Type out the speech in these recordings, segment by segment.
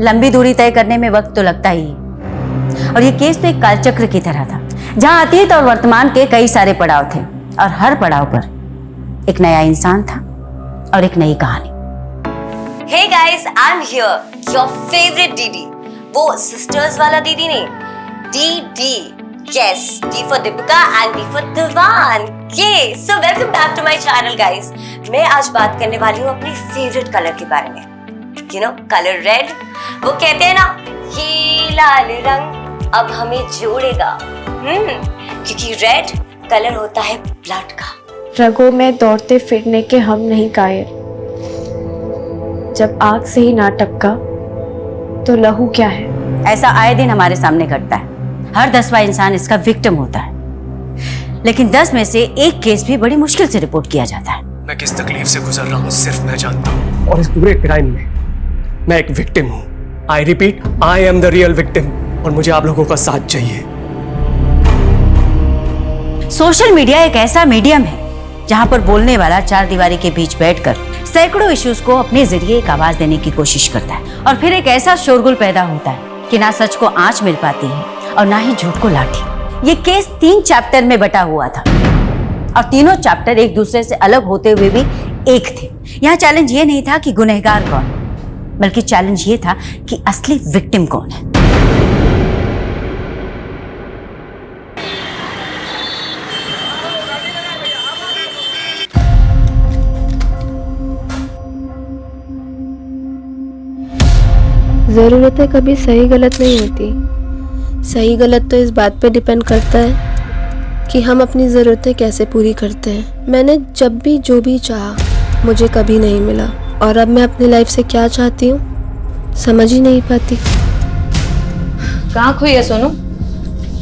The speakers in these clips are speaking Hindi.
लंबी दूरी तय करने में वक्त तो लगता ही है। और ये केस तो एक कालचक्र की तरह था, जहां अतीत और वर्तमान के कई सारे पड़ाव थे और हर पड़ाव पर एक नया इंसान था और एक नई कहानी। Hey guys, I'm here, your favorite दीदी। वो सिस्टर्स वाला दीदी नहीं, DD। Yes, D for Deepika and D for Divan। Yay! So welcome back to my channel guys। मैं आज बात करने वाली हूँ अपनी फेवरेट कलर के बारे में। You know, colour red. वो कहते हैं ना, ये लाल रंग अब हमें जोड़ेगा। क्योंकि रेड कलर होता है ब्लड का। रगों में दौड़ते फिरने के हम नहीं कायर, जब आग से ही ना टपका तो लहू क्या है। ऐसा आए दिन हमारे सामने घटता है। हर 10वां इंसान इसका विक्टिम होता है, लेकिन 10 में से एक केस भी बड़ी मुश्किल से रिपोर्ट किया जाता है। मैं किस तकलीफ से गुजर रहा हूँ सिर्फ मैं जानता हूँ, और इस पूरे क्राइम में मैं एक विक्टिम हूँ। I repeat, I am the real victim, और मुझे आप लोगों का साथ चाहिए। सोशल मीडिया एक ऐसा मीडियम है जहां पर बोलने वाला चार दीवारी के बीच बैठकर सैकड़ों इश्यूज को अपने जरिए एक आवाज देने की कोशिश करता है, और फिर एक ऐसा शोरगुल पैदा होता है कि ना सच को आंच मिल पाती है और ना ही झूठ को लाठी। ये केस 3 चैप्टर में बटा हुआ था और तीनों चैप्टर एक दूसरे से अलग होते हुए भी एक थे। यहाँ चैलेंज ये नहीं था कि गुनहगार कौन, बल्कि चैलेंज ये था कि असली विक्टिम कौन है। ज़रूरतें कभी सही गलत नहीं होती। सही गलत तो इस बात पे डिपेंड करता है कि हम अपनी ज़रूरतें कैसे पूरी करते हैं। मैंने जब भी जो भी चाहा मुझे कभी नहीं मिला, और अब मैं अपनी लाइफ से क्या चाहती हूँ समझ ही नहीं पाती। कहाँ खोई है सोनू?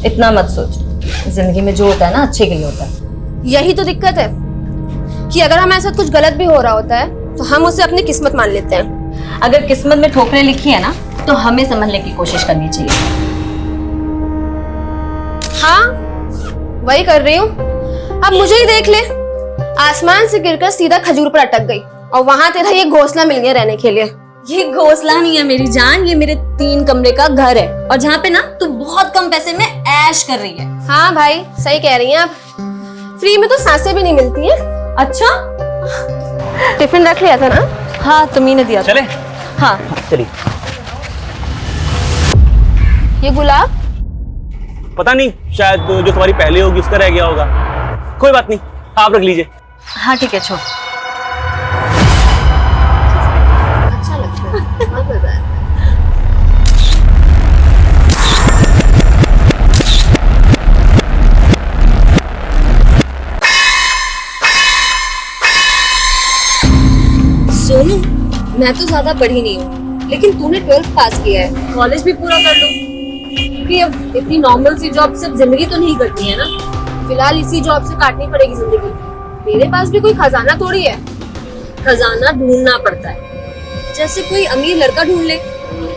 इतना मत सोच, जिंदगी में जो होता है ना अच्छे के लिए होता है। यही तो दिक्कत है कि अगर हमारे साथ कुछ गलत भी हो रहा होता है तो हम उसे अपनी किस्मत मान लेते हैं। अगर किस्मत में ठोकरें लिखी है ना तो हमें समझने की कोशिश करनी चाहिए। हाँ, वही कर रही हूँ। अब मुझे ही देख ले, आसमान से गिरकर सीधा खजूर पर अटक गई और वहां तेरा ये घोंसला मिल गया रहने के लिए। ये घोंसला नहीं है मेरी जान, ये मेरे 3 कमरे का घर है, और जहाँ पे ना तू बहुत कम पैसे में ऐश कर रही है। हाँ भाई, सही कह रही हैं आप। फ्री में तो सांसें भी नहीं मिलती हैं। अच्छा, टिफिन रख लिया था ना? हाँ तुम्ही ने दिया। चले? हाँ चलिए। ये गुलाब पता नहीं, शायद जो तुम्हारी पहले होगी उसका रह गया होगा। कोई बात नहीं, आप रख लीजिए। हाँ ठीक है, छोड़। अच्छा लगता है, बहुत मजा आया। सोनू, मैं तो ज्यादा पढ़ी नहीं हूँ, लेकिन तूने 12th पास किया है, कॉलेज भी पूरा कर लो। क्योंकि अब इतनी नॉर्मल सी जॉब सिर्फ जिंदगी तो नहीं करती है ना। फिलहाल इसी जॉब से काटनी पड़ेगी जिंदगी। मेरे पास भी कोई खजाना थोड़ी है। खजाना ढूंढना पड़ता है, जैसे कोई अमीर लड़का ढूंढ ले।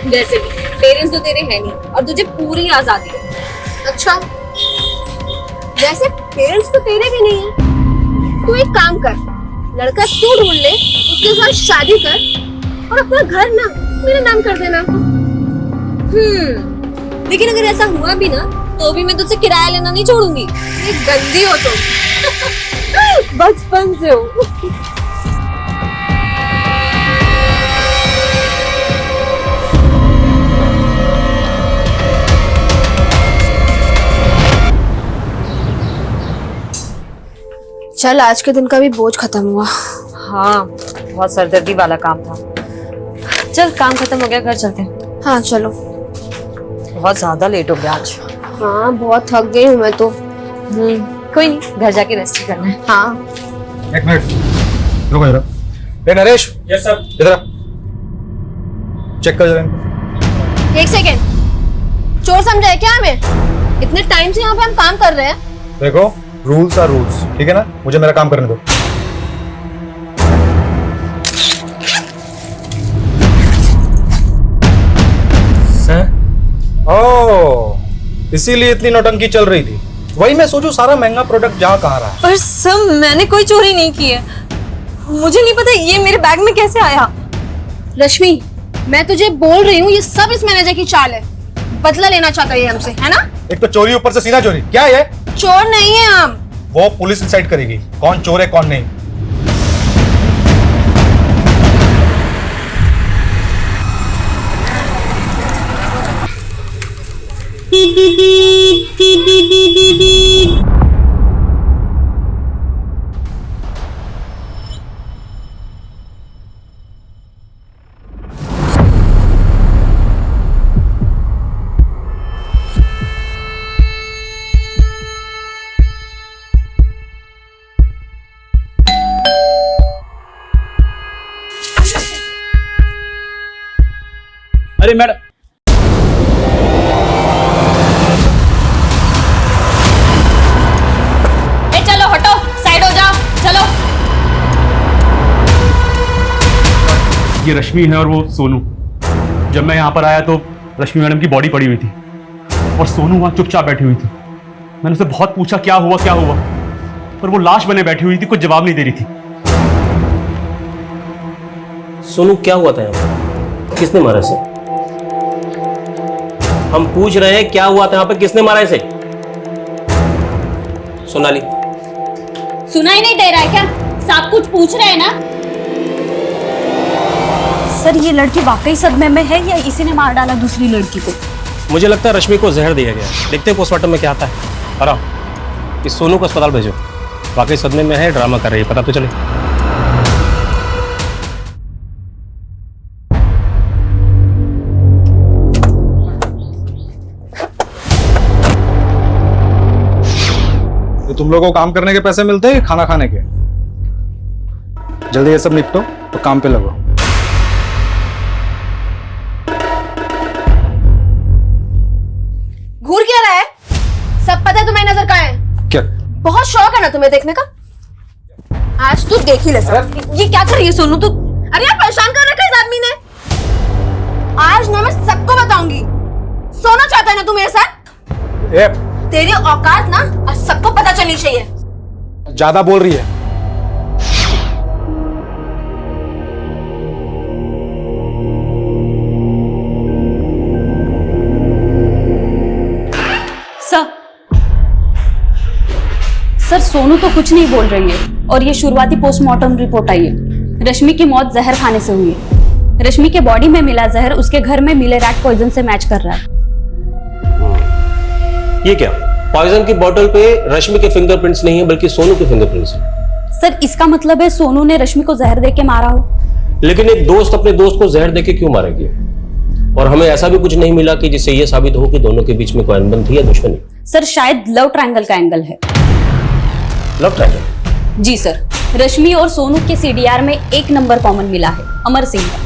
वैसे भी पेरेंट्स तो तेरे हैं नहीं और तुझे पूरी आजादी है। अच्छा, वैसे पेरेंट्स तो तेरे भी नहीं है। तू एक काम कर, लड़का तू ढूंढ ले, उसके साथ शादी कर और अपना घर ना मेरे नाम कर देना। लेकिन अगर ऐसा हुआ भी ना तो भी मैं तुझसे किराया लेना नहीं छोड़ूंगी। ये गंदी हो तुम। बचपन से हो। चल, आज के दिन का भी बोझ खत्म हुआ। हाँ, बहुत सरदर्दी वाला काम था। चल, काम खत्म हो गया, घर चलते हैं। हाँ चलो। बहुत ज्यादा लेट हो गया आज। हाँ, बहुत थक गई हूँ मैं तो। कोई नहीं, घर जाके रेस्ट करना है। हाँ। एक मिनट रुको जरा। ए नरेश। Yes sir. इधर चेक कर जरा इनको। एक सेकेंड, चोर समझा है क्या हमें? इतने टाइम से यहाँ पे हम काम कर रहे हैं। देखो, रूल्स आर रूल्स, ठीक है ना? मुझे मेरा काम करने दो। सर, ओह, इसीलिए इतनी नौटंकी चल रही थी। वही मैं सोचूं सारा महंगा प्रोडक्ट जहाँ कहाँ रहा है। पर सर, मैंने कोई चोरी नहीं की है। मुझे नहीं पता ये मेरे बैग में कैसे आया। रश्मि, मैं तुझे बोल रही हूँ ये सब इस मैनेजर की चाल है। बदला लेना चाहता है ये हमसे, है ना? एक तो चोरी ऊपर से सीना चोरी, क्या है ये? चोर नहीं है हम। वो पुलिस डिसाइड करेगी कौन चोर है कौन नहीं। अरे मैडम, चलो हटो, साइड हो जाओ, चलो। ये रश्मि है और वो सोनू। जब मैं यहाँ पर आया तो रश्मि मैडम की बॉडी पड़ी हुई थी और सोनू वहाँ चुपचाप बैठी हुई थी। मैंने उसे बहुत पूछा क्या हुआ, पर वो लाश बने बैठी हुई थी, कुछ जवाब नहीं दे रही थी। सोनू क्या हुआ था यहाँ पर? किसने मारा इसे? हम पूछ रहे हैं क्या हुआ था यहाँ पे, किसने मारा इसे? सोनाली, सुनाई नहीं दे रहा है क्या? सब कुछ पूछ रहे हैं ना? सर ये लड़की वाकई सदमे में है या इसी ने मार डाला दूसरी लड़की को? मुझे लगता है रश्मि को जहर दिया गया। देखते हैं पोस्टमार्टम में क्या आता है। आराम, इस सोनू को अस्पताल भेजो। वाकई सदमे में है, ड्रामा कर रही है, पता तो चले। तो तुम लोगों को काम करने के पैसे मिलते हैं खाना खाने के? जल्दी ये सब निपटो तो काम पे लगो। घूर क्या रहा है? सब पता है तुम्हारी नजर कहाँ है? क्या? बहुत शौक है ना तुम्हें देखने का? आज तू देख ही ले सब। ये क्या कर रही है सोनू तू? अरे यार परेशान कर रखा है इस आदमी ने। आज ना मैं सबको बताऊंगी। सोना चाहता है ना तू मेरे साथ? ए, तेरी औकात ना आज सबको पता चलनी चाहिए। ज्यादा बोल रही है। सर सोनू तो कुछ नहीं बोल रही है और ये शुरुआती पोस्टमार्टम रिपोर्ट आई है। रश्मि की मौत जहर खाने से हुई है। रश्मि के बॉडी में मिला जहर उसके घर में मिले रैट पॉइजन से मैच कर रहा है। ये क्या? पॉइजन की बोतल पे रश्मि के फिंगरप्रिंट्स नहीं है बल्कि सोनू के फिंगरप्रिंट्स हैं। सर इसका मतलब है सोनू ने रश्मि को जहर देके मारा हो। लेकिन एक दोस्त अपने दोस्त को जहर देके क्यों मारेगी? और हमें ऐसा भी कुछ नहीं मिला कि जिससे यह साबित हो कि दोनों के बीच में कोई अनबन थी या दुश्मनी। सर शायद लव ट्रायंगल का एंगल है। Love triangle? जी सर, रश्मि और सोनू के सीडीआर में एक नंबर कॉमन मिला है, अमर सिंह का।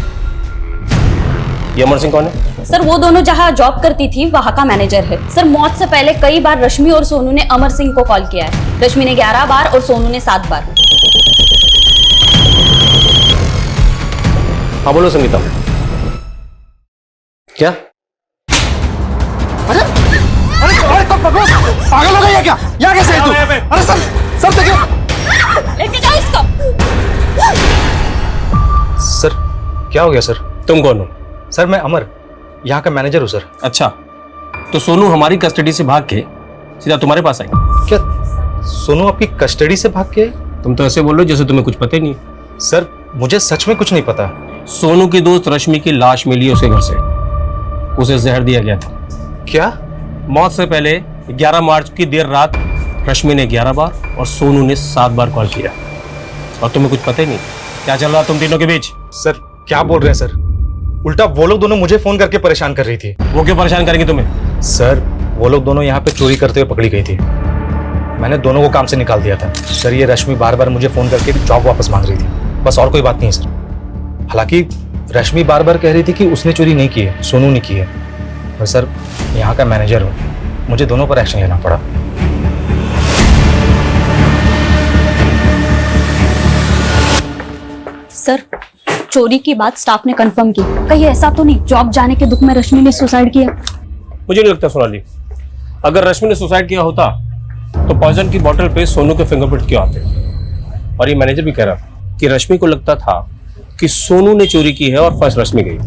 ये अमर सिंह कौन है? सर वो दोनों जहां जॉब करती थी वहां का मैनेजर है। सर मौत से पहले कई बार रश्मि और सोनू ने अमर सिंह को कॉल किया है। रश्मि ने 11 बार और सोनू ने 7 बार। हाँ बोलो संगीता। क्या? अरे अरे तो पागल हो गई है क्या? यहाँ कैसे है तू? अरे सर देखो। लेके जाओ इसको। सर क्या हो गया सर? तुम कौन हो? सर मैं अमर, यहाँ का मैनेजर हूँ सर। अच्छा, तो सोनू हमारी कस्टडी से भाग के सीधा तुम्हारे पास आई? क्या सोनू आपकी कस्टडी से भाग के? तुम तो ऐसे बोल रहे हो जैसे तुम्हें कुछ पता ही नहीं। सर मुझे सच में कुछ नहीं पता। सोनू की दोस्त रश्मि की लाश मिली उसके घर से। उसे जहर दिया गया था। क्या? मौत से पहले 11 मार्च की देर रात रश्मि ने 11 बार और सोनू ने 7 बार कॉल किया और तुम्हें कुछ पता ही नहीं। क्या चल रहा तुम तीनों के बीच? सर क्या बोल रहे हैं सर? उल्टा वो लोग दोनों मुझे फोन करके परेशान कर रही थी। वो क्यों परेशान करेंगे तुम्हें? सर वो लोग दोनों यहाँ पे चोरी करते हुए पकड़ी गई थी। मैंने दोनों को काम से निकाल दिया था। सर ये रश्मि बार बार मुझे फोन करके जॉब वापस मांग रही थी, बस और कोई बात नहीं है सर। हालांकि रश्मि बार बार कह रही थी कि उसने चोरी नहीं की है, सोनू ने की है। और सर यहाँ का मैनेजर हूँ, मुझे दोनों पर एक्शन लेना पड़ा। सर चोरी की बात स्टाफ ने कंफर्म की। कहीं ऐसा तो नहीं जॉब जाने के दुख में रश्मि ने सुसाइड किया? मुझे नहीं लगता सोनाली। अगर रश्मि ने सुसाइड किया होता तो पॉइजन की बोतल पे सोनू के फिंगरप्रिंट क्यों आते? और ये मैनेजर भी कह रहा कि रश्मि को लगता था कि सोनू ने चोरी की है और फर्स्ट रश्मि गई।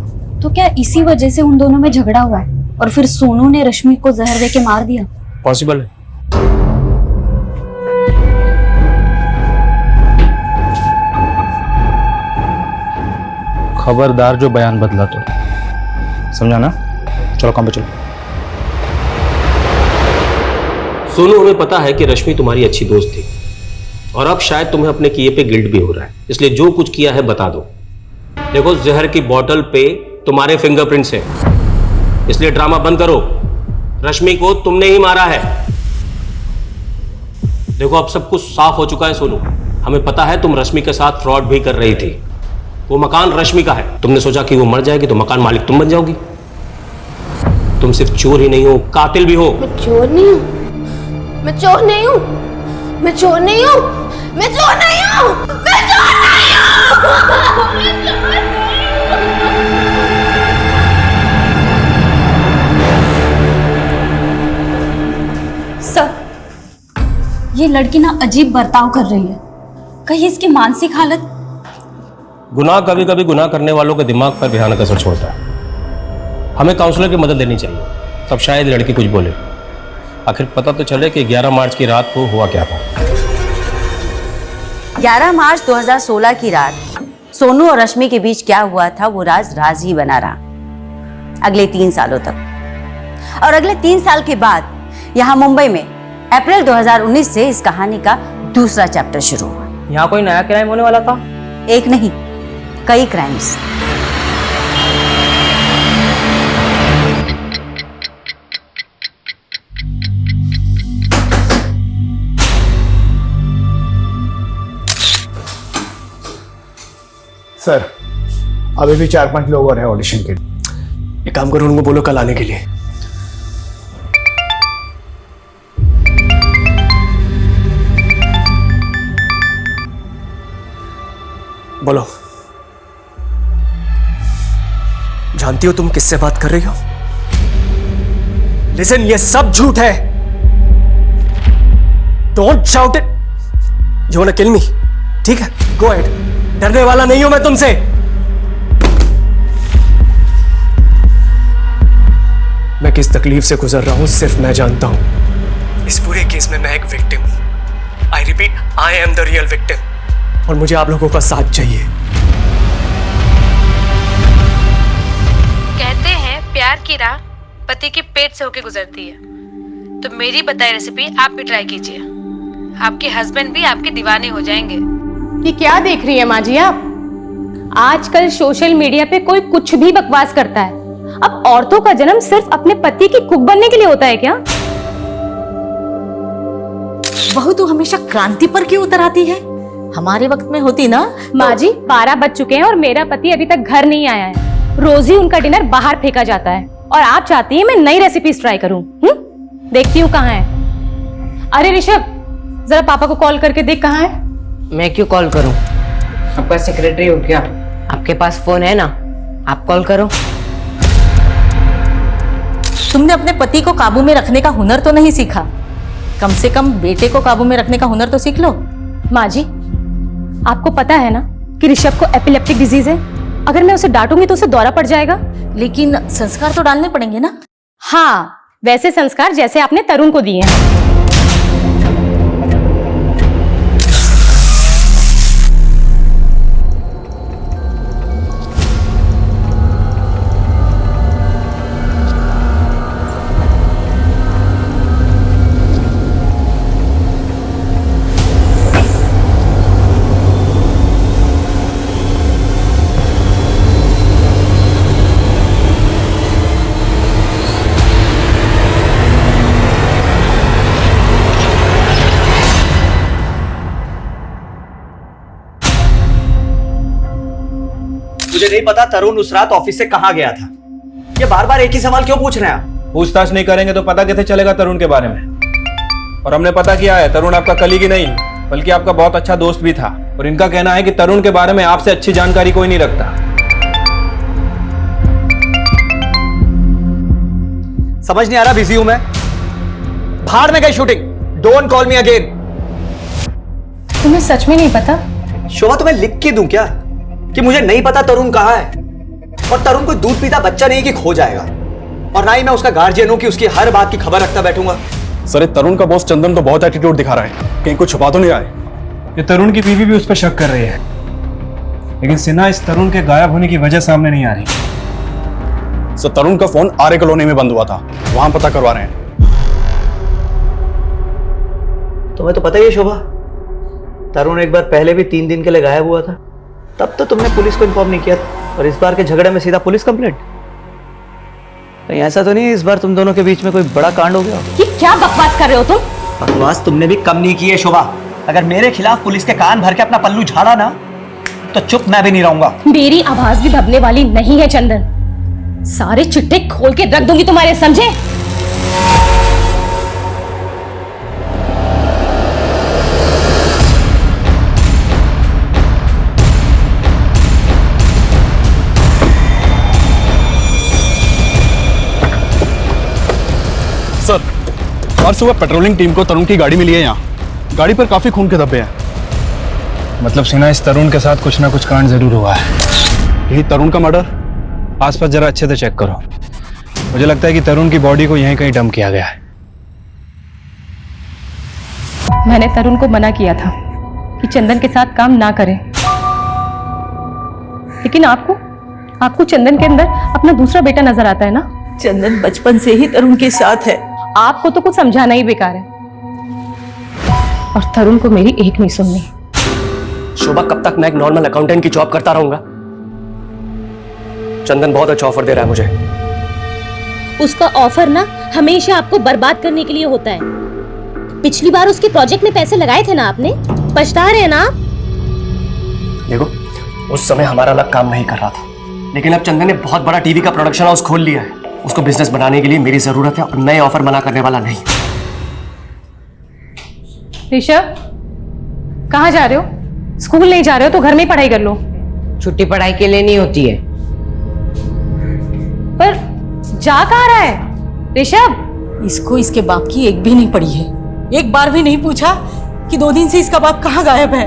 तो क्या इसी वजह से उन दोनों में झगड़ा हुआ और फिर सोनू ने रश्मि को जहर दे के मार दिया? पॉसिबल है। खबरदार जो बयान बदला तो, समझा ना? चलो काम पे चलो। सोनू, हमें पता है कि रश्मि तुम्हारी अच्छी दोस्त थी और अब शायद तुम्हें अपने किए पे गिल्ट भी हो रहा है, इसलिए जो कुछ किया है बता दो। देखो, जहर की बोतल पे तुम्हारे फिंगरप्रिंट्स हैं, इसलिए ड्रामा बंद करो। रश्मि को तुमने ही मारा है। देखो, अब सब कुछ साफ हो चुका है सोनू। हमें पता है तुम रश्मि के साथ फ्रॉड भी कर रही थी। वो मकान रश्मि का है। तुमने सोचा कि वो मर जाएगी तो मकान मालिक तुम बन जाओगी। तुम सिर्फ चोर ही नहीं हो, कातिल भी हो। मैं चोर नहीं हूँ, मैं चोर नहीं हूँ, मैं चोर नहीं हूँ, मैं चोर नहीं हूँ, मैं चोर नहीं हूँ, मैं चोर नहीं हूँ। सर, ये लड़की ना अजीब बर्ताव कर रही है। कहीं इसकी मानसिक हालत। गुनाह कभी कभी गुनाह करने वालों के दिमाग पर भयानक असर छोड़ता है। हमें काउंसलर की मदद लेनी चाहिए, तब शायद लड़की कुछ बोले। आखिर पता तो चले कि 11 मार्च की रात को हुआ क्या था। 11 मार्च 2016 की रात सोनू और रश्मि के बीच क्या हुआ था वो राज राज ही बना रहा अगले 3 सालों तक। और अगले 3 साल के बाद यहाँ मुंबई में अप्रैल 2019 से इस कहानी का दूसरा चैप्टर शुरू हुआ। यहाँ कोई नया क्राइम होने वाला था? एक नहीं, कई क्राइम्स। सर, अभी भी 4-5 लोग और हैं ऑडिशन के लिए। एक काम करो, उनको बोलो कल आने के लिए। बोलो। जानती हो तुम किससे बात कर रही हो? लिसन, ये सब झूठ है। Don't shout it. You want to kill me? ठीक है, गो अहेड। डरने वाला नहीं हूं मैं तुमसे। मैं किस तकलीफ से गुजर रहा हूं सिर्फ मैं जानता हूं। इस पूरे केस में मैं एक विक्टिम हूं। I repeat, I am the real victim और मुझे आप लोगों का साथ चाहिए। कहते हैं प्यार की राह पति के पेट से होकर गुजरती है, तो मेरी बताई रेसिपी आप भी ट्राई कीजिए। आपके हस्बैंड भी आपके दीवाने हो जाएंगे। ये क्या देख रही है माँ जी आप? आजकल सोशल मीडिया पे कोई कुछ भी बकवास करता है। अब औरतों का जन्म सिर्फ अपने पति की कुक बनने के लिए होता है क्या? बहू तू हमेशा क्रांति पर क्यों उतर आती है? हमारे वक्त में होती ना। माँ जी 12 बज चुके हैं और मेरा पति अभी तक घर नहीं आया है। रोज ही उनका डिनर बाहर फेंका जाता है और आप चाहती हैं मैं नई रेसिपीज ट्राई करूं? देखती हूँ कहाँ है। अरे ऋषभ, जरा पापा को कॉल करके देख कहाँ है। मैं क्यों कॉल करूं? आपका सेक्रेटरी हो क्या? आपके पास फोन है ना, आप कॉल करो। तुमने अपने पति को काबू में रखने का हुनर तो नहीं सीखा। कम से कम बेटे को काबू में रखने का हुनर तो सीख लो। माँ जी, आपको पता है ना कि ऋषभ को एपिलेप्टिक डिजीज है। अगर मैं उसे डांटूंगी तो उसे दौरा पड़ जाएगा। लेकिन संस्कार तो डालने पड़ेंगे ना। हाँ, वैसे संस्कार जैसे आपने तरुण को दिए हैं। मुझे नहीं पता तरुण उस रात ऑफिस से कहां गया था। ये बार बार एक ही सवाल क्यों पूछ रहे हैं आप? पूछताछ नहीं करेंगे तो पता कैसे चलेगा तरुण के बारे में? और हमने पता किया है, तरुण आपका कलीग ही नहीं बल्कि आपका बहुत अच्छा दोस्त भी था। और इनका कहना है कि तरुण के बारे में आपसे अच्छी जानकारी कोई नहीं रखता। समझ नहीं आ रहा, बिजी हूं मैं। भाड़ में गई shooting. Don't call me again. तुम्हें सच में नहीं पता? शोभा, तुम्हें लिख के दूं क्या कि मुझे नहीं पता तरुण कहाँ है? और तरुण कोई दूध पीता बच्चा नहीं कि खो जाएगा, और ना ही मैं उसका गार्जियन हूं कि उसकी हर बात की खबर रखता बैठूंगा। सर, तरुण का बॉस चंदन तो बहुत एटीट्यूड दिखा रहा है, कहीं कुछ छुपा तो नहीं रहा है। ये तरुण की बीवी भी उस पर शक कर रही है, लेकिन सिन्हा इस तरुण के गायब होने की वजह सामने नहीं आ रही। सर, तरुण का फोन आर्य कॉलोनी में बंद हुआ था, वहां पता करवा रहे हैं। तुम्हें तो पता ही है शोभा, तरुण एक बार पहले भी 3 दिन के लिए गायब हुआ था, तब तो तुमने पुलिस को इन्फॉर्म नहीं किया, और इस बार के झगड़े में सीधा पुलिस कंप्लेंट। कहीं ऐसा तो नहीं इस बार तुम दोनों के बीच में कोई बड़ा कांड हो गया? ये क्या बकवास कर रहे हो तुम? बकवास तुमने भी कम नहीं की है शोभा। अगर मेरे खिलाफ पुलिस के कान भर के अपना पल्लू झाड़ा ना, तो चुप मैं भी नहीं रहूंगा। मेरी आवाज भी दबने वाली नहीं है चंदन, सारे चिट्ठे खोल के रख दूंगी तुम्हारे, समझे? सर, आज सुबह पेट्रोलिंग टीम को तरुण की गाड़ी मिली है यहाँ। गाड़ी पर काफी खून के धब्बे हैं। मतलब सिन्हा इस तरुण के साथ कुछ ना कुछ कांड जरूर हुआ है। यही तरुण का मर्डर? आसपास जरा अच्छे से चेक करो। मुझे लगता है कि तरुण की बॉडी को यहीं कहीं डंप किया गया है। मैंने तरुण को मना किया था कि चंदन के साथ काम ना करें, लेकिन आपको चंदन के अंदर अपना दूसरा बेटा नजर आता है ना? चंदन बचपन से ही तरुण के साथ है। आपको तो कुछ समझाना ही बेकार है, और तरुण को मेरी एक नहीं सुननी। शोभा, कब तक मैं एक नॉर्मल अकाउंटेंट की जॉब करता रहूंगा? चंदन बहुत अच्छा ऑफर दे रहा है मुझे। उसका ऑफर ना हमेशा आपको बर्बाद करने के लिए होता है। पिछली बार उसके प्रोजेक्ट में पैसे लगाए थे ना आपने, पछता रहे हैं ना आप? देखो, उस समय हमारा अलग काम नहीं कर रहा था, लेकिन अब चंदन ने बहुत बड़ा टीवी का प्रोडक्शन हाउस खोल लिया है। उसको बिजनेस बनाने के लिए मेरी जरूरत है, और नए ऑफर मना करने वाला नहीं। ऋषभ, कहाँ जा रहे हो? स्कूल नहीं जा रहे हो तो घर में ही पढ़ाई कर लो। छुट्टी पढ़ाई के लिए नहीं होती है। पर जा कहाँ रहा है ऋषभ? इसको इसके बाप की एक भी नहीं पड़ी है। एक बार भी नहीं पूछा कि 2 दिन से इसका बाप कहाँ गायब है।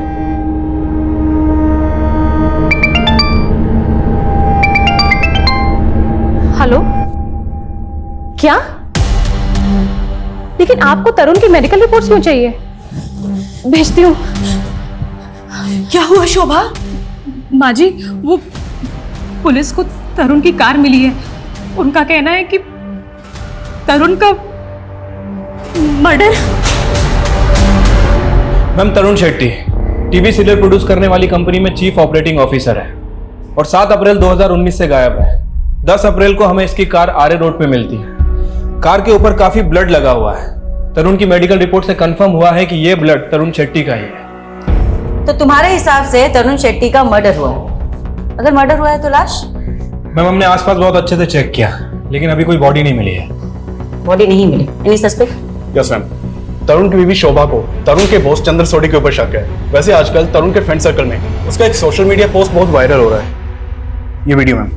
हेलो, क्या? लेकिन आपको तरुण की मेडिकल रिपोर्ट्स क्यों चाहिए? भेजती हूँ। क्या हुआ शोभा? माँ जी, वो पुलिस को तरुण की कार मिली है। उनका कहना है कि तरुण का मर्डर। मैम, तरुण शेट्टी टीवी सीरियल प्रोड्यूस करने वाली कंपनी में चीफ ऑपरेटिंग ऑफिसर है, और 7 अप्रैल 2019 से गायब है। 10 अप्रैल को हमें इसकी कार आर्य रोड पे मिलती है। कार के ऊपर काफी ब्लड लगा हुआ है। तरुण की मेडिकल रिपोर्ट से कंफर्म हुआ है कि ये ब्लड तरुण शेट्टी का ही है। तो तुम्हारे हिसाब से तरुण शेट्टी का मर्डर हुआ है? अगर मर्डर हुआ है तो लाश? मैम, हमने आसपास बहुत अच्छे से चेक किया, लेकिन अभी कोई बॉडी नहीं मिली है। बॉडी नहीं मिली? Any suspect? Yes ma'am, Tarun की बीवी शोभा को तरुण के बॉस चंद्र सोडी के ऊपर शक है। वैसे आजकल तरुण के फ्रेंड सर्कल में उसका एक सोशल मीडिया पोस्ट बहुत वायरल हो रहा है। ये वीडियो मैम।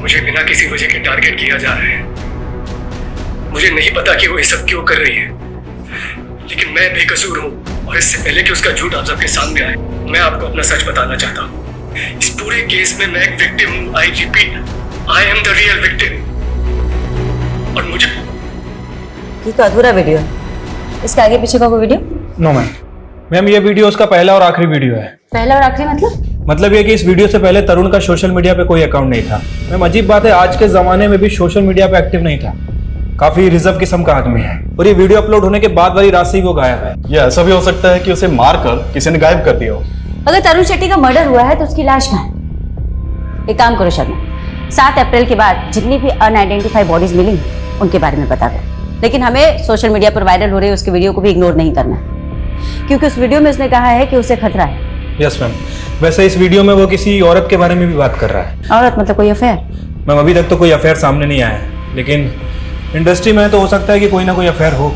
मुझे बिना किसी वजह के टारगेट किया जा रहा है। मुझे नहीं पता कि वो ये सब क्यों कर रही है, लेकिन मैं बेकसूर हूँ, और इससे पहले कि उसका झूठ आप सबके सामने आए, मैं आपको अपना सच बताना चाहता हूँ। इस पूरे केस में मैं एक विक्टिम हूँ। I repeat, I am the real victim. और मुझे ये तो अधूरा वीडियो है, इसके आगे पीछे का कोई वीडियो? No ma'am. मैम, ये वीडियो उसका पहला और आखिरी वीडियो है। पहला और आखिरी मतलब ये कि इस वीडियो से पहले तरुण का सोशल मीडिया पे कोई अकाउंट नहीं था। मैम, अजीब बात है, आज के जमाने में भी सोशल मीडिया पे एक्टिव नहीं था। काफी रिजर्व किस्म का आदमी है, और ये वीडियो अपलोड होने के बाद वाली रात से ही वो गायब है। ये ऐसा भी हो सकता है कि उसे मारकर किसी ने गायब कर दिया हो। अगर तरुण शेट्टी का मर्डर हुआ है तो उसकी लाश कहाँ है? एक काम करो शर्मा, 7 अप्रैल के बाद जितनी भी अनआइडेंटिफाइड बॉडीज मिली उनके बारे में बता दो, लेकिन हमें सोशल मीडिया पर वायरल हो रही है उसके वीडियो को भी इग्नोर नहीं करना है, क्योंकि उस वीडियो में उसने कहा है कि उसे खतरा है। Yes ma'am. वैसे इस वीडियो में वो किसी औरत के बारे में भी बात कर रहा है। औरत मतलब कोई अफेयर? मैम, अभी तक तो कोई अफेयर सामने नहीं आया है, लेकिन इंडस्ट्री में तो हो सकता है कि कोई ना कोई अफेयर हो।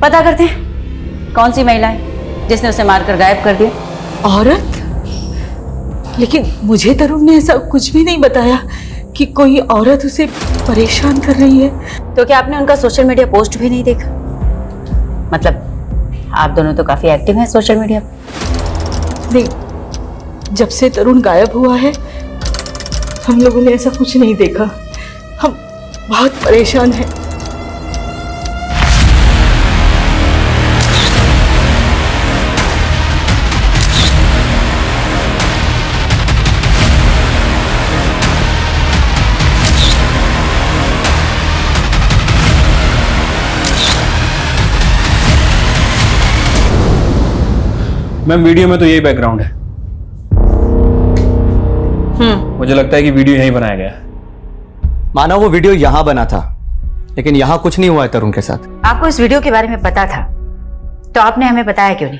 पता करते हैं कौन सी महिला है जिसने उसे मारकर गायब कर दिया। औरत? लेकिन मुझे तरुण ने ऐसा कुछ भी नहीं बताया कि कोई औरत उसे परेशान कर रही है। तो क्या आपने उनका सोशल मीडिया पोस्ट भी नहीं देखा? मतलब आप दोनों तो काफी एक्टिव हैं सोशल मीडिया पर। नहीं, जब से तरुण गायब हुआ है हम लोगों ने ऐसा कुछ नहीं देखा। हम बहुत परेशान हैं। मैम वीडियो में तो यही बैकग्राउंड है। मुझे लगता है कि वीडियो यहीं बनाया गया है। माना वो वीडियो यहां बना था, लेकिन यहां कुछ नहीं हुआ है तरुण के साथ। आपको इस वीडियो के बारे में पता था तो आपने हमें बताया क्यों नहीं?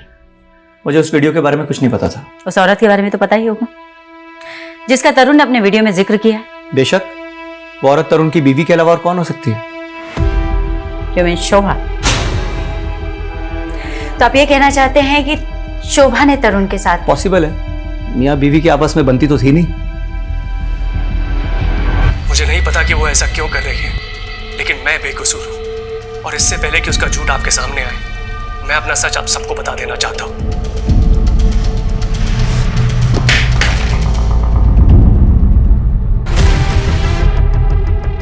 मुझे उस वीडियो के बारे में कुछ नहीं पता था। उस औरत के बारे में तो पता ही होगा जिसका तरुण ने अपने वीडियो में जिक्र किया। बेशक, वो औरत तरुण की बीवी के अलावा और कौन हो सकती है? क्यों मैं शोभा? तो आप ये कहना चाहते हैं कि शोभा ने तरुण के साथ? पॉसिबल है, मियां बीवी की आपस में बनती तो थी नहीं। मुझे नहीं पता कि वो ऐसा क्यों कर रही है, लेकिन मैं बेकसूर हूं और इससे पहले कि उसका झूठ आपके सामने आए, मैं अपना सच आप सबको बता देना चाहता हूं।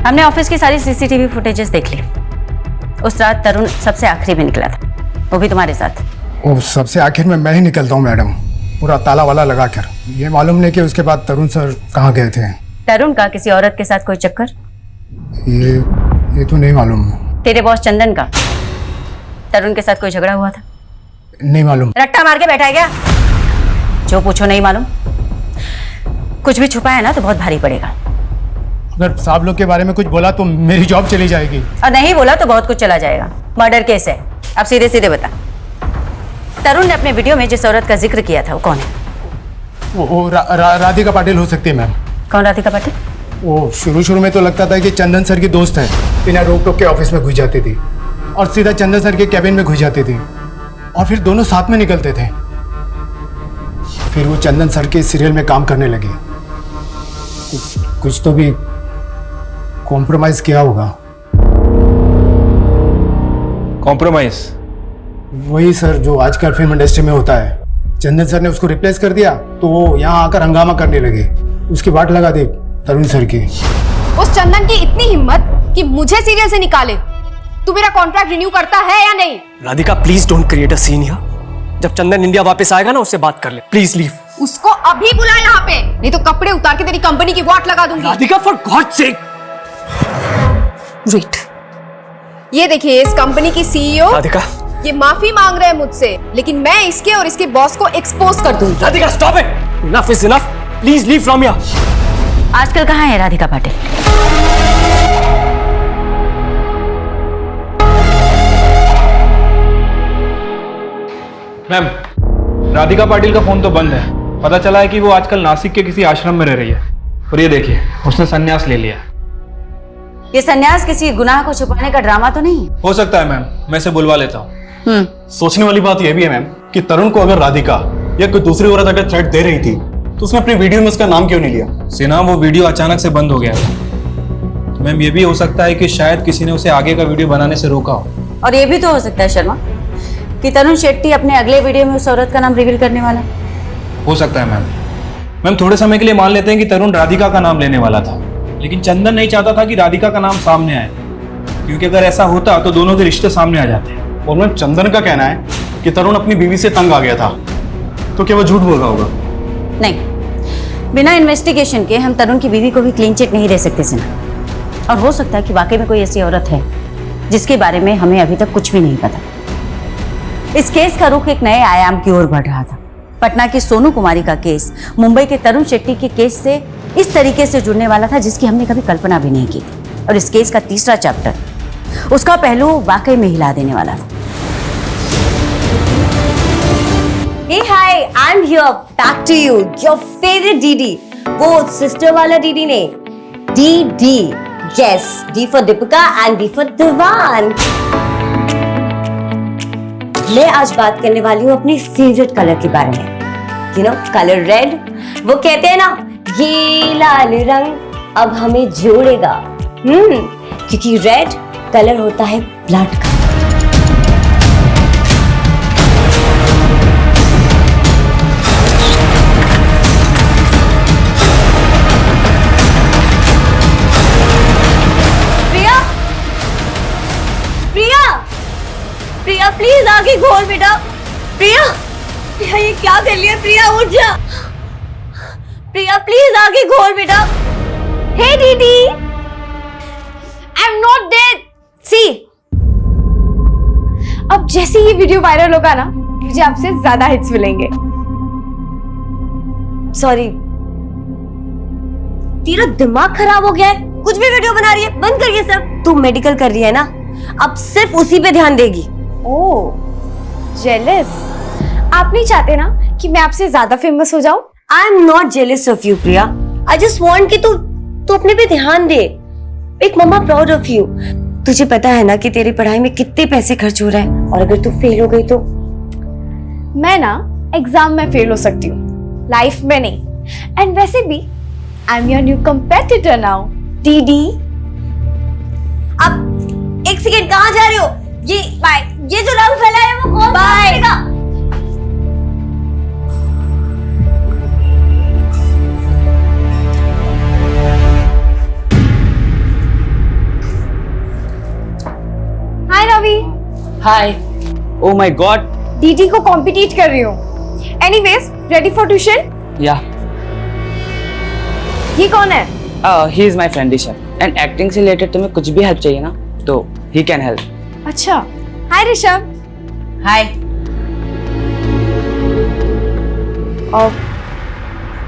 हमने ऑफिस की सारी सीसीटीवी फुटेजेस देख ली। उस रात तरुण सबसे आखिरी में निकला था, वो भी तुम्हारे साथ। वो सबसे आखिर में मैं ही निकलता हूँ मैडम, पूरा ताला वाला लगा कर। ये मालूम नहीं कि उसके बाद तरुण सर कहाँ गए थे। तरुण का किसी औरत के साथ कोई चक्कर? ये तो नहीं मालूम। तेरे बॉस चंदन का तरुण के साथ कोई झगड़ा हुआ था? नहीं मालूम। रट्टा मार के बैठा है क्या? जो पूछो नहीं मालूम। कुछ भी छुपा है ना तो बहुत भारी पड़ेगा। अगर साहब लोग के बारे में कुछ बोला तो मेरी जॉब चली जाएगी। और नहीं बोला तो बहुत कुछ चला जाएगा। मर्डर केस है। अब सीधे सीधे बता, तरुण ने अपने वीडियो में जिस औरत का जिक्र किया था वो कौन है? वो राधिका पाटिल हो सकती है मैम। कौन राधिका पाटिल? वो शुरू में तो लगता था कि चंदन सर की दोस्त है, बिना रोक टोक के ऑफिस में घुस जाती थी और सीधा चंदन सर के कैबिन में घुस जाती थी और फिर दोनों साथ में निकलते थे। फिर वो चंदन सर के सीरियल में काम करने लगे। कुछ तो भी कॉम्प्रोमाइज किया होगा। कॉम्प्रोमाइज? वही सर जो आजकल फिल्म इंडस्ट्री में होता है। चंदन सर ने उसको रिप्लेस कर दिया तो वो यहाँ आकर हंगामा करने लगे। उसकी बाट लगा दे तरुण सर की। उस चंदन की इतनी हिम्मत कि मुझे सीरियल से निकाले। तू मेरा कॉन्ट्रैक्ट रिन्यू करता है या नहीं? Radhika please don't create a scene here. जब चंदन इंडिया वापस आएगा ना उससे बात कर ले, प्लीज लीव। उसको अभी बुला यहाँ पे, नहीं तो कपड़े उतार के तेरी कंपनी की वाट लगा दूंगी। Radhika for God sake. Wait, ये देखिए इस कंपनी की सीईओ राधिका, ये माफी मांग रहे हैं मुझसे, लेकिन मैं इसके और इसके बॉस को एक्सपोज कर दूंगी। Radhika stop it, enough is enough, please leave from here. आजकल कहाँ है राधिका पाटिल? मैम, राधिका पाटिल का फोन तो बंद है। पता चला है कि वो आजकल नासिक के किसी आश्रम में रह रही है। और ये देखिए, उसने संन्यास ले लिया। ये संन्यास किसी गुनाह को छुपाने का ड्रामा तो नहीं? हो सकता है मैम, मैं इसे बुलवा लेता हूँ। सोचने वाली बात यह भी है मैम कि तरुण को अगर राधिका या कोई दूसरी औरत अगर थ्रेट दे रही थी तो उसने अपनी वीडियो में उसका नाम क्यों नहीं लिया? सिन्हा, वो वीडियो अचानक से बंद हो गया था। मैम, ये भी हो सकता है कि शायद किसी ने उसे आगे का वीडियो बनाने से रोका हो। और ये भी तो हो सकता है शर्मा कि तरुण शेट्टी अपने अगले वीडियो में उस औरत का नाम रिवील करने वाला। हो सकता है मैम। मैम, थोड़े समय के लिए मान लेते हैं कि तरुण राधिका का नाम लेने वाला था, लेकिन चंदन नहीं चाहता था कि राधिका का नाम सामने आए, क्योंकि अगर ऐसा होता तो दोनों के रिश्ते सामने आ जाते। और मैम, चंदन का कहना है कि तरुण अपनी बीवी से तंग आ गया था, तो क्या वो झूठ बोल रहा होगा? नहीं, बिना इन्वेस्टिगेशन के हम तरुण की बीवी को भी क्लीन चिट नहीं दे सकते सिन्हा। और हो सकता है कि वाकई में कोई ऐसी औरत है जिसके बारे में हमें अभी तक कुछ भी नहीं पता। इस केस का रुख एक नए आयाम की ओर बढ़ रहा था। पटना की सोनू कुमारी का केस मुंबई के तरुण शेट्टी के केस से इस तरीके से जुड़ने वाला था जिसकी हमने कभी कल्पना भी नहीं की थी। और इस केस का तीसरा चैप्टर, उसका पहलू वाकई में हिला देने वाला था। Hey hi, I'm here back to you, your favorite DD. वो सिस्टर वाला DD नहीं, DD. Yes, D for Deepika and D for दीवान। मैं आज बात करने वाली हूँ अपनी फेवरेट कलर के बारे में। You know, colour red. वो कहते हैं ना, ये लाल रंग अब हमें जोड़ेगा। क्योंकि रेड कलर होता है ब्लड का। आंखें खोल बेटा। प्रिया, प्रिया ये क्या कर लिया? प्रिया उठ जा। प्रिया प्लीज आंखें खोल बेटा। हे दीदी, आई एम नॉट डेड। सी, अब जैसे ये वीडियो वायरल होगा ना, मुझे आपसे ज्यादा हिट्स मिलेंगे। सॉरी, तेरा दिमाग खराब हो गया है? कुछ भी वीडियो बना रही है, बंद कर ये सब। तू मेडिकल कर रही है ना, अब सिर्फ उसी पे ध्यान देगी। ओह, जेलस। आप नहीं चाहते ना कि मैं आपसे ज्यादा फेमस हो जाऊं? I am not jealous of you Priya, I just want कि तू अपने पे ध्यान दे। एक मम्मा प्राउड ऑफ यू। तुझे पता है ना कि तेरी पढ़ाई में कितने पैसे खर्च हो रहे हैं, और अगर तू फेल हो गई तो? मैं ना एग्जाम में फेल हो सकती हूँ, लाइफ में नहीं। एंड वैसे भी I am your new competitor now. दीदी, अब एक सेकेंड, कहाँ जा रहे हो? ये बाय, ये जो रंग फैला है वो कौन करेगा? Hi Ravi. Hi. Oh my god. DD को कॉम्पिटिट कर रही हूँ। Anyways, ready for tuition? Yeah. ये कौन है? He is my friend Rishabh, and acting से रिलेटेड तुम्हें कुछ भी हेल्प चाहिए ना तो ही कैन हेल्प। अच्छा, हाय ऋषभ। हाय। और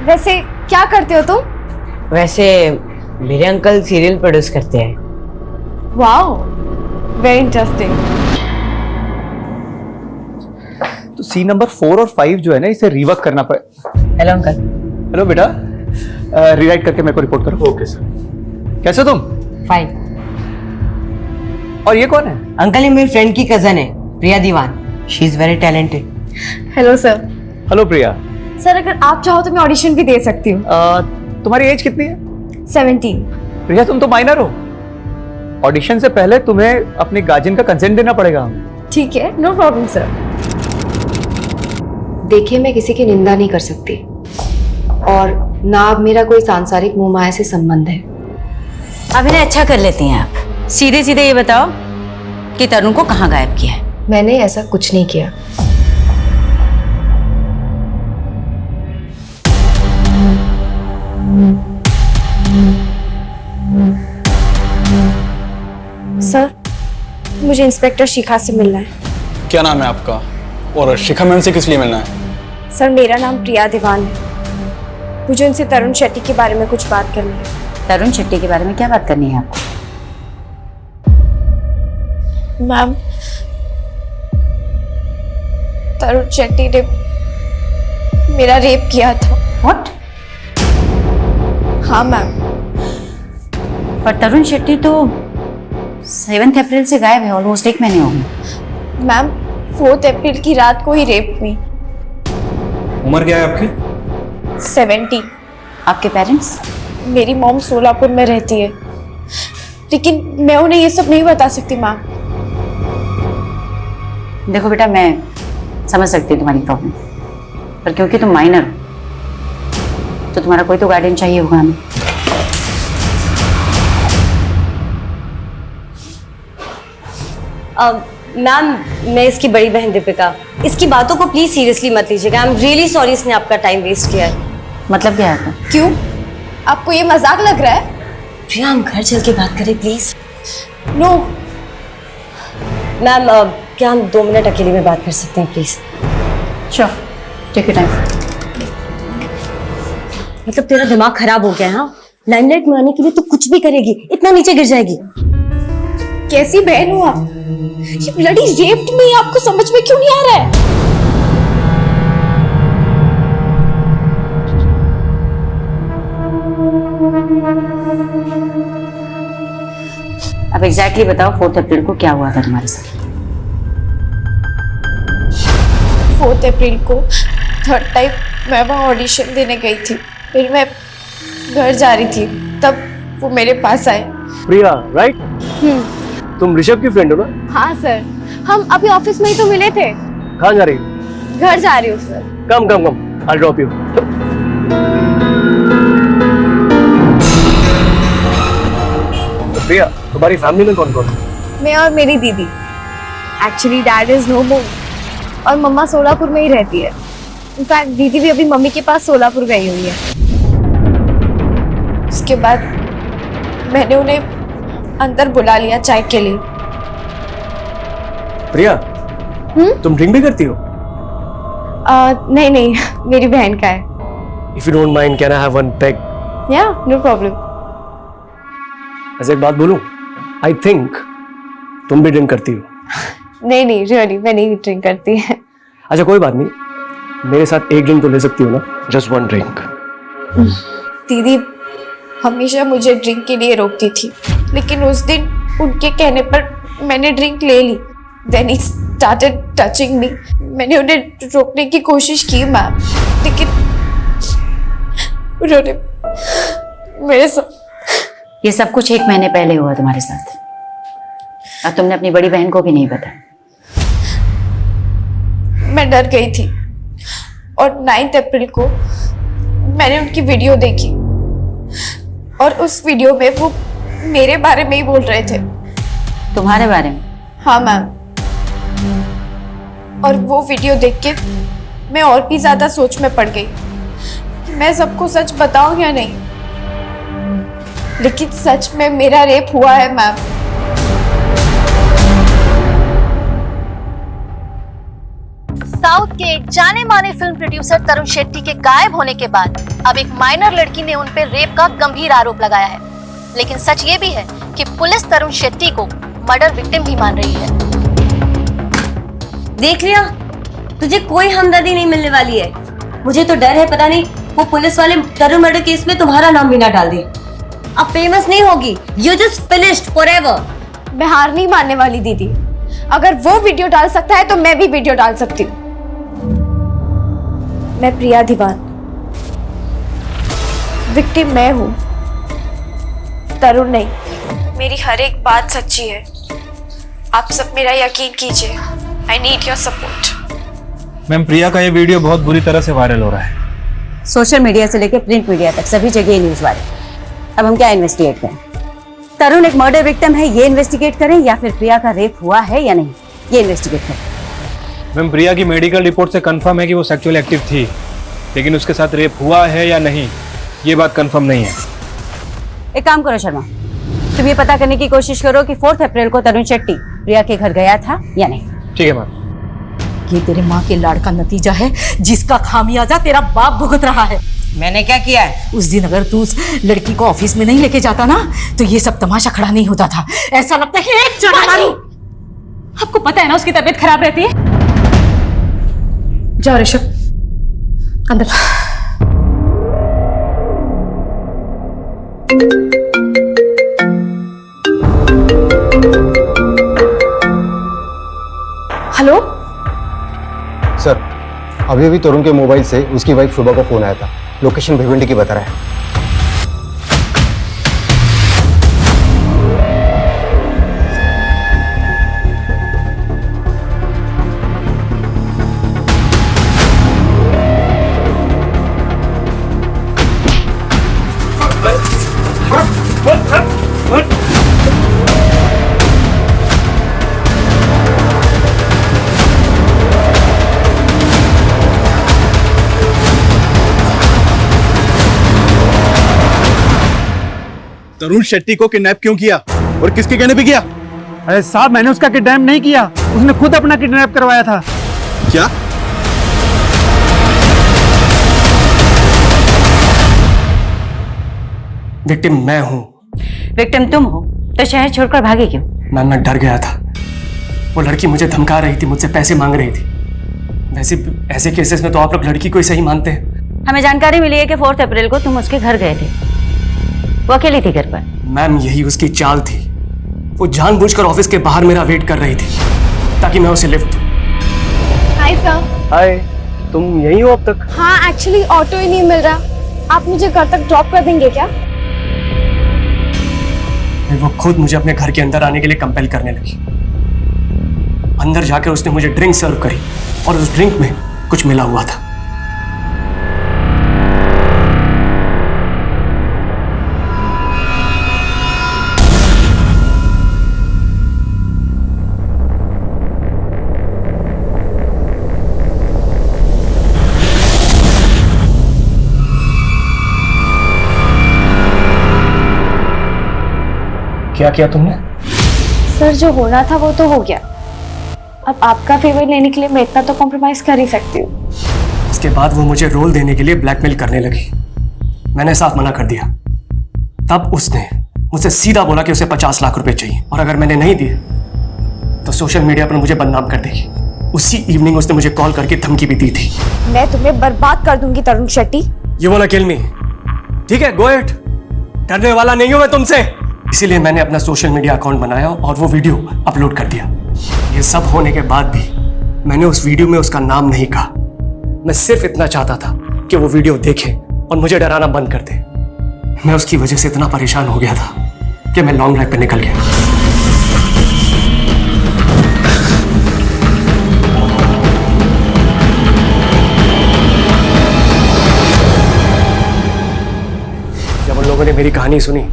वैसे क्या करते हो तुम? वैसे मेरे अंकल सीरियल प्रोड्यूस करते हैं। Wow, very interesting. तो सीन नंबर 4 और 5 जो है ना, इसे रिवर्क करना पड़े। Hello uncle. हेलो बेटा, रिराइट करके मेरे को रिपोर्ट करो। Okay sir. कैसे तुम? फाइन। और ये कौन है? अंकल ये मेरी फ्रेंड की कजन है, Priya Deewan. She is very talented. Hello sir. Hello Priya. Sir अगर आप चाहो तो मैं ऑडिशन भी दे सकती हूँ। तुम्हारी एज कितनी है? 17। प्रिया तुम तो माइनर हो। ऑडिशन से पहले तुम्हें अपने गार्जियन का कंसेंट देना पड़ेगा। ठीक है, नो प्रॉब्लम सर। देखिए, मैं किसी की निंदा नहीं कर सकती, और ना अब मेरा कोई सांसारिक मोह माया से संबंध है। अब इन्हें अच्छा कर लेती हैं आप। सीधे सीधे ये बताओ कि तरुण को कहाँ गायब किया है? मैंने ऐसा कुछ नहीं किया। सर, मुझे इंस्पेक्टर शिखा से मिलना है। क्या नाम है आपका, और शिखा मैम से किस लिए मिलना है? सर मेरा नाम प्रिया दीवान है, मुझे उनसे तरुण शेट्टी के बारे में कुछ बात करनी है। तरुण शेट्टी के बारे में क्या बात करनी है आपको? मैम, तरुण शेट्टी ने मेरा रेप किया था। व्हाट? हाँ मैम। पर तरुण शेट्टी तो 7 अप्रैल से गायब है, ऑलमोस्ट 1 महीने हो गए। मैम, 4 अप्रैल की रात को ही रेप हुई। उम्र क्या है आपकी? 70। आपके पेरेंट्स? मेरी मॉम सोलापुर में रहती है, लेकिन मैं उन्हें ये सब नहीं बता सकती मैम। देखो बेटा, मैं समझ सकती हूँ तुम्हारी प्रॉब्लम, पर क्योंकि तुम माइनर हो तो तुम्हारा कोई तो गार्डियन चाहिए होगा हमें। मैम, मैं इसकी बड़ी बहन दीपिका, इसकी बातों को प्लीज सीरियसली मत लीजिएगा। आई एम रियली सॉरी इसने आपका टाइम वेस्ट किया है। मतलब क्या है? क्यों, आपको ये मजाक लग रहा है? प्रिया, हम घर चल के बात करें प्लीज। नो मैम, क्या हम 2 मिनट अकेले में बात कर सकते हैं please? Sure, take your time. मतलब तेरा दिमाग खराब हो गया है? हाँ, लाइमलाइट में आने के लिए तो कुछ भी करेगी, इतना नीचे गिर जाएगी। कैसी बहन हो आप? ये ब्लडी रेप्ड मी, आपको समझ में क्यों नहीं आ रहा है? अब एग्जैक्टली बताओ 4 अप्रैल को क्या हुआ था तुम्हारे साथ? 4 अप्रैल को 3rd टाइम मैं वहाँ ऑडिशन देने गई थी, फिर मैं घर जा रही थी, तब वो मेरे पास आए। प्रिया, राइट? तुम ऋषभ की फ्रेंड हो ना? हाँ सर, हम अभी ऑफिस में ही तो मिले थे। कहाँ जा रही हो? घर जा रही हूँ sir. Come come come, I'll drop you. तो प्रिया, तुम्हारी फैमिली में कौन कौन है? मैं और मेरी दीदी। एक्चुअली डैड इज नो मोर, और मम्मा सोलापुर में ही रहती है। इनफैक्ट दीदी भी अभी मम्मी के पास सोलापुर गई हुई है। उसके बाद मैंने उन्हें अंदर बुला लिया चाय के लिए। प्रिया, तुम ड्रिंक भी करती हो? नहीं नहीं, मेरी बहन का है। If you don't mind, can I have one peg? Yeah, no problem. ऐसे एक बात बोलूं? I think तुम भी ड्रिंक करती हो। नहीं नहीं, रियली मैं नहीं ड्रिंक करती है। अच्छा कोई बात नहीं, मेरे साथ एक ड्रिंक तो ले सकती हो ना? Just one drink. दीदी हमेशा मुझे ड्रिंक के लिए रोकती थी, लेकिन उस दिन उनके कहने पर मैंने ड्रिंक ले ली। Then he started touching me. मैंने उन्हें रोकने की कोशिश की मैम, लेकिन उन्होंने मेरे साथ। ये सब कुछ 1 महीने पहले हुआ तुम्हारे साथ, और तुमने अपनी बड़ी बहन को भी नहीं बताया। मैं डर गई थी और 9 अप्रैल को मैंने उनकी वीडियो देखी और उस वीडियो में वो मेरे बारे में ही बोल रहे थे। तुम्हारे बारे में? हाँ मैम। और वो वीडियो देख के मैं और भी ज्यादा सोच में पड़ गई कि मैं सबको सच बताऊं या नहीं। लेकिन सच में मेरा रेप हुआ है मैम। साउथ के जाने माने फिल्म प्रोड्यूसर तरुण शेट्टी के गायब होने के बाद अब एक माइनर लड़की ने उन पर रेप का गंभीर आरोप लगाया है। लेकिन सच ये भी है कि पुलिस तरुण शेट्टी को मर्डर विक्टिम भी मान रही है। देख लिया, तुझे कोई हमदर्दी नहीं मिलने वाली है। मुझे तो डर है, पता नहीं वो पुलिस वाले तरुण मर्डर केस में तुम्हारा नाम भी ना डाल दे। अब फेमस नहीं होगी, यू जस्ट फिनिश्ड फॉरएवर। मैं हार नहीं मानने वाली दीदी। अगर वो वीडियो डाल सकता है तो मैं भी वीडियो डाल सकती हूँ। मैं प्रिया दीवान, विक्टिम मैं हूँ, तरुण नहीं। मेरी हर एक बात सच्ची है। आप सब मेरा यकीन कीजिए। I need your support. Ma'am, Priya का ये वीडियो बहुत बुरी तरह से वायरल हो रहा है। सोशल मीडिया से लेकर प्रिंट मीडिया तक सभी जगह ये न्यूज वायरल। अब हम क्या इन्वेस्टिगेट करें? तरुण एक मर्डर विक्टिम है, ये इन्वेस्टिगेट करें, या फिर प्रिया का रेप हुआ है या नहीं, ये इन्वेस्टिगेट करें? मैम, प्रिया की मेडिकल रिपोर्ट से कंफर्म है कि वो सेक्सुअल एक्टिव थी, लेकिन उसके साथ रेप हुआ है या नहीं ये बात कंफर्म नहीं है। एक काम करो शर्मा, तुम ये पता करने की कोशिश करो कि 4 अप्रैल को तरुण शेट्टी प्रिया के घर गया था या नहीं। ठीक है मैम। ये तेरे माँ के लाड़ का नतीजा है, जिसका खामियाजा तेरा बाप भुगत रहा है। मैंने क्या किया है? उस दिन अगर तू उस लड़की को ऑफिस में नहीं लेके जाता ना, तो ये सब तमाशा खड़ा नहीं होता था। ऐसा लगता है एक चढ़ा मारूं। आपको पता है ना उसकी तबीयत खराब रहती है। जाओ ऋषभ, अंदर। हेलो सर, अभी अभी तरुण के मोबाइल से उसकी वाइफ शुभा का फोन आया था। लोकेशन भिवंडी की बता रहा है। तरुण शेट्टी को किडनैप क्यों किया और किसके कहने पे किया? अरे साहब, मैंने उसका किडनैप नहीं किया, उसने खुद अपना किडनैप करवाया था। क्या? विक्टिम मैं हूँ। विक्टिम तुम हो तो शहर छोड़कर भागे क्यों? मैं डर गया था। वो लड़की मुझे धमका रही थी, मुझसे पैसे मांग रही थी। वैसे ऐसे केसेस में तो आप लोग लड़की को ही सही मानते हैं। हमें जानकारी मिली है कि 4 अप्रैल को तुम उसके घर गए थे। वो अकेली थी घर पर? मैम, यही उसकी चाल थी। वो जानबूझकर ऑफिस के बाहर मेरा वेट कर रही थी ताकि मैं उसे लिफ्ट दूं। Hi sir. हाय, तुम यहीं हो अब तक? हाँ, एक्चुअली ऑटो ही नहीं मिल रहा। आप मुझे घर तक ड्रॉप कर देंगे क्या? वो खुद मुझे अपने घर के अंदर आने के लिए कंपेल करने लगी। अंदर जाकर उसने मुझे ड्रिंक सर्व करी और उस ड्रिंक में कुछ मिला हुआ था। क्या किया तुमने? सर जो होना था वो तो हो गया, अब आपका फेवर लेने के लिए मैं इतना तो कॉम्प्रोमाइज कर ही सकती हूँ। इसके बाद वो मुझे रोल देने के लिए ब्लैकमेल करने लगी। मैंने साफ मना कर दिया। तब उसने मुझसे सीधा बोला कि उसे 50 लाख रुपए चाहिए और अगर मैंने नहीं दिए तो सोशल मीडिया पर मुझे बदनाम कर देगी। उसी इवनिंग उसने मुझे कॉल करके धमकी भी दी थी। मैं तुम्हें बर्बाद कर दूंगी Tarun Shetty. You want to kill me? ठीक है, गो इट। डरने वाला नहीं हूं मैं तुमसे। इसीलिए मैंने अपना सोशल मीडिया अकाउंट बनाया और वो वीडियो अपलोड कर दिया। ये सब होने के बाद भी मैंने उस वीडियो में उसका नाम नहीं कहा। मैं सिर्फ इतना चाहता था कि वो वीडियो देखे और मुझे डराना बंद कर दे। मैं उसकी वजह से इतना परेशान हो गया था कि मैं लॉन्ग ड्राइव पे निकल गया। जब उन लोगों ने मेरी कहानी सुनी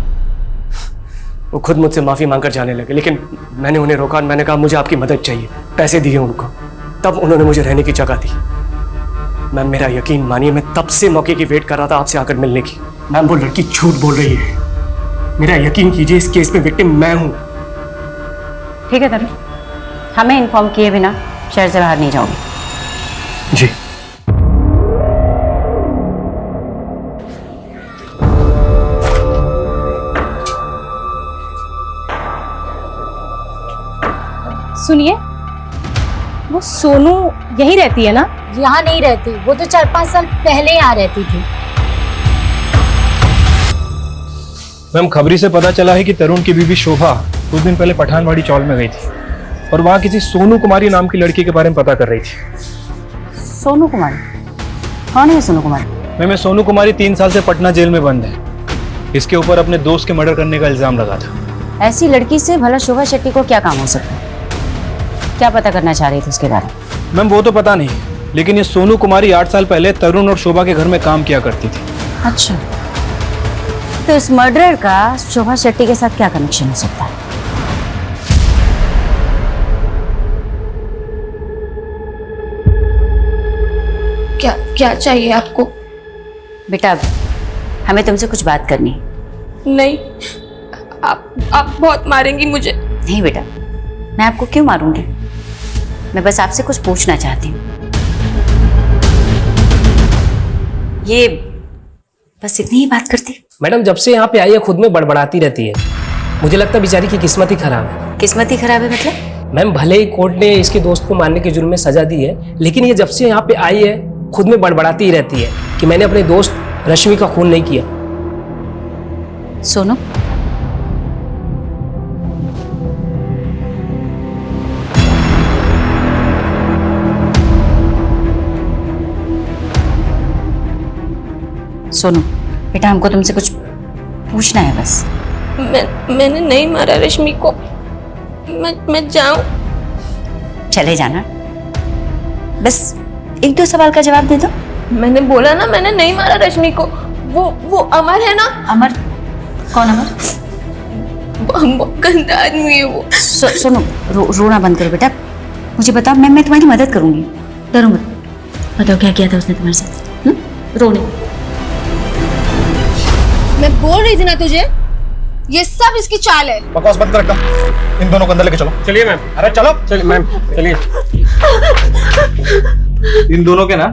वो खुद मुझसे माफी मांगकर जाने लगे, लेकिन मैंने उन्हें रोका और मैंने कहा मुझे आपकी मदद चाहिए। पैसे दिए उनको, तब उन्होंने मुझे रहने की जगह दी। मैम मेरा यकीन मानिए, मैं तब से मौके की वेट कर रहा था आपसे आकर मिलने की। मैम वो लड़की झूठ बोल रही है, मेरा यकीन कीजिए, इस केस में विक्टिम मैं हूं। ठीक है तरुण, हमें इन्फॉर्म किए बिना शहर से बाहर नहीं जाओगे। जी। सुनिए, वो सोनू यहीं रहती है ना? यहाँ नहीं रहती, वो तो 4-5 साल पहले यहाँ रहती थी। मैम खबरी से पता चला है कि तरुण की बीवी शोभा कुछ दिन पहले पठानवाड़ी चौल में गई थी और वहाँ किसी सोनू कुमारी नाम की लड़की के बारे में पता कर रही थी। सोनू कुमारी? कौन है सोनू कुमारी? मैम ये सोनू कुमारी 3 साल से पटना जेल में बंद है। इसके ऊपर अपने दोस्त के मर्डर करने का इल्जाम लगा था। ऐसी लड़की से भला शोभा शेट्टी को क्या काम हो सकता है? क्या पता करना चाह रही थी उसके बारे में? मैम वो तो पता नहीं, लेकिन ये सोनू कुमारी 8 साल पहले तरुण और शोभा के घर में काम किया करती थी। अच्छा, तो इस मर्डर का शोभा शेट्टी के साथ क्या कनेक्शन हो सकता है? क्या चाहिए आपको? बेटा हमें तुमसे कुछ बात करनी है। नहीं, आप बहुत मारेंगी मुझे। नहीं बेटा, मैं आपको क्यों मारूंगी? मैं बस आपसे कुछ पूछना चाहती हूँ। ये बस इतनी ही बात करती? मैडम जब से यहाँ पे आई है खुद में बड़बड़ाती रहती है। मुझे लगता है बेचारी की किस्मत ही खराब है। किस्मत ही खराब है मतलब? मैम भले ही कोर्ट ने इसके दोस्त को मारने के जुर्म में सजा दी है, लेकिन ये जब से यहाँ पे आई है खुद में बड़बड़ाती ही रहती है कि मैंने अपने दोस्त रश्मि का खून नहीं किया। सोनू, सोनू बेटा हमको तुमसे कुछ पूछना है बस। मैंने नहीं मारा रश्मि को। मैं जाऊं? चले जाना, बस 1-2 सवाल का जवाब दे दो। मैंने बोला ना, मैंने नहीं मारा रश्मि को। वो अमर है ना? अमर? कौन अमर? बहुत गंदा आदमी है वो। सोनू रोना बंद करो बेटा, मुझे बताओ, मैं तुम्हारी मदद करूंगी। डरो मत, बताओ क्या किया था उसने तुम्हारे साथ? रो नहीं। मैं बोल रही थी ना तुझे, ये सब इसकी चाल है। बकवास बंद कर एकदम। इन दोनों को अंदर लेके चलो। चलिए मैम। अरे चलो। चलिए मैम, चलिए। इन दोनों के ना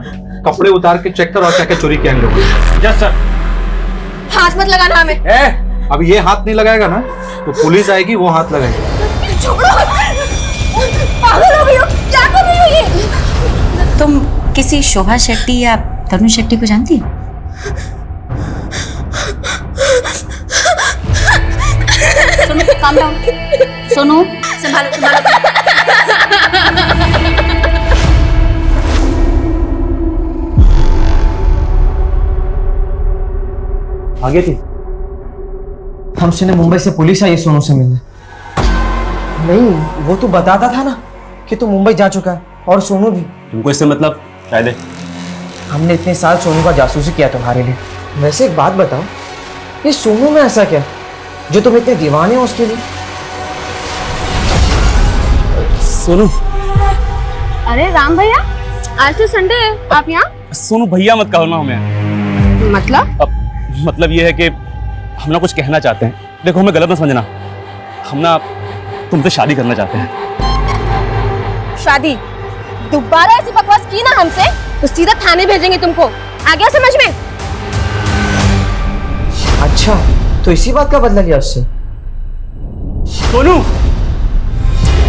कपड़े उतार के चेक करो और क्या क्या चोरी किया इन लोगों ने। Yes sir. हाथ मत लगाना हमें। अब ये हाथ नहीं लगाएगा ना तो पुलिस आएगी, वो हाथ लगाएगी। छोड़ो, पागल हो गई हो, क्या कर रही हो ये? तुम किसी शोभा शेट्टी या तरुण शेट्टी को जानती हो? Sonu calm down. सोनू संभालो संभालो। आगे थी हम सुने मुंबई से पुलिस आई सोनू से मिलने। नहीं, वो तो बताता था ना कि तू मुंबई जा चुका है और सोनू भी। तुमको इससे मतलब शायद हमने इतने साल सोनू का जासूसी किया तुम्हारे लिए। वैसे एक बात बताओ, ये सोनू में ऐसा क्या जो तुम इतने दीवाने हो उसके लिए? सोनू। अरे राम भैया, आज तो संडे है, आप यहाँ? सोनू भैया मत कहो ना हमें। मतलब? मतलब ये है कि हम ना कुछ कहना चाहते हैं। देखो हमें गलत ना समझना, हम ना तुमसे शादी करना चाहते हैं। शादी? दोबारा ऐसी बकवास की ना हमसे तो सीधा थाने भेजेंगे तुमको, आ गया समझ में? अच्छा, तो इसी बात का बदला लिया उससे? सोनू,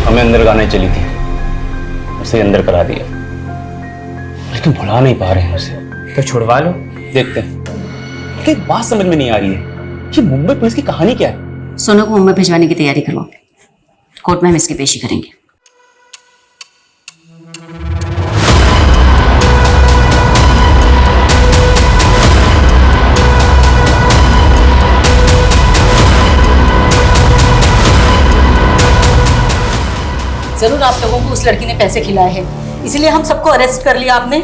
हमें अंदर गाने चली थी, उसे अंदर करा दिया, लेकिन भुला नहीं पा रहे हैं उसे। तो छुड़वा लो, देखते हैं। एक बात समझ में नहीं आ रही है कि मुंबई पुलिस की कहानी क्या है। सोनू को मुंबई भिजवाने की तैयारी करवाओ, कोर्ट में हम इसकी पेशी करेंगे। जरूर आप लोगों को उस लड़की ने पैसे खिलाए हैं, इसलिए हम सबको अरेस्ट कर लिया आपने।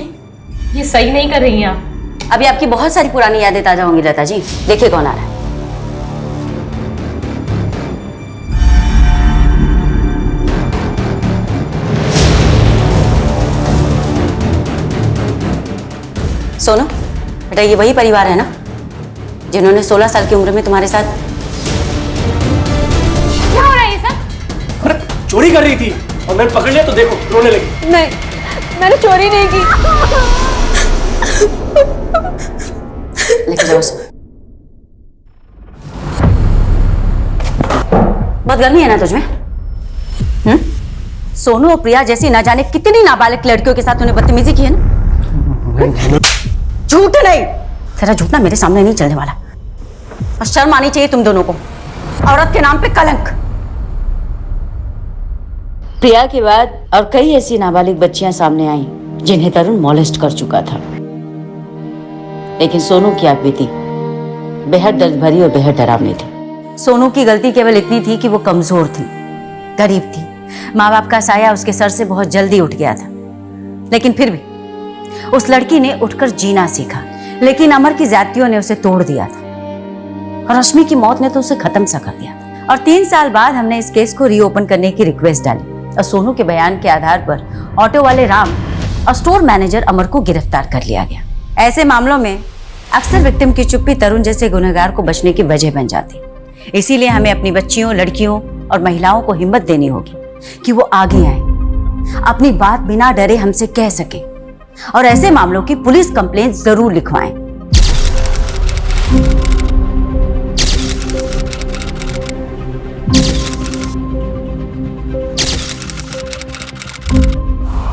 ये सही नहीं कर रही हैं आप। अभी आपकी बहुत सारी पुरानी यादें ताजा होंगी लता जी। देखिए कौन आ रहा है। सोनू बेटा, ये वही परिवार है ना जिन्होंने 16 साल की उम्र में तुम्हारे साथ। क्या हो रहा है ये सब? अरे चोरी कर रही थी और मैंने पकड़ लिया तो देखो रोने लगी। नहीं, मैंने चोरी नहीं की। लेके जाओ उसे। बहुत गर्मी है ना तुझमें? सोनू और प्रिया जैसी ना जाने कितनी नाबालिग लड़कियों के साथ उन्हें बदतमीजी की है ना। झूठ नहीं, तेरा झूठ ना मेरे सामने नहीं चलने वाला। और शर्म आनी चाहिए तुम दोनों को, औरत के नाम पे कलंक। प्रिया के बाद और कई ऐसी नाबालिग बच्चियां सामने आई जिन्हें तरुण मॉलेस्ट कर चुका था, लेकिन सोनू की आप बीती बेहद दर्द भरी और बेहद डरावनी थी। सोनू की गलती केवल इतनी थी कि वो कमजोर थी, गरीब थी, माँ बाप का साया उसके सर से बहुत जल्दी उठ गया था। लेकिन फिर भी उस लड़की ने उठकर जीना सीखा, लेकिन अमर की ज्यादतियों ने उसे तोड़ दिया था और रश्मि की मौत ने तो उसे खत्म सा कर दिया था। और 3 साल बाद हमने इस केस को रीओपन करने की रिक्वेस्ट डाली और सोनू के बयान के आधार पर ऑटो वाले राम और स्टोर मैनेजर अमर को गिरफ्तार कर लिया गया। ऐसे मामलों में अक्सर विक्टिम की चुप्पी तरुण जैसे गुनहगार को बचने की वजह बन जाती। इसीलिए हमें अपनी बच्चियों, लड़कियों और महिलाओं को हिम्मत देनी होगी कि वो आगे आए, अपनी बात बिना डरे हमसे कह सके और ऐसे मामलों की पुलिस कंप्लेंट जरूर लिखवाएं।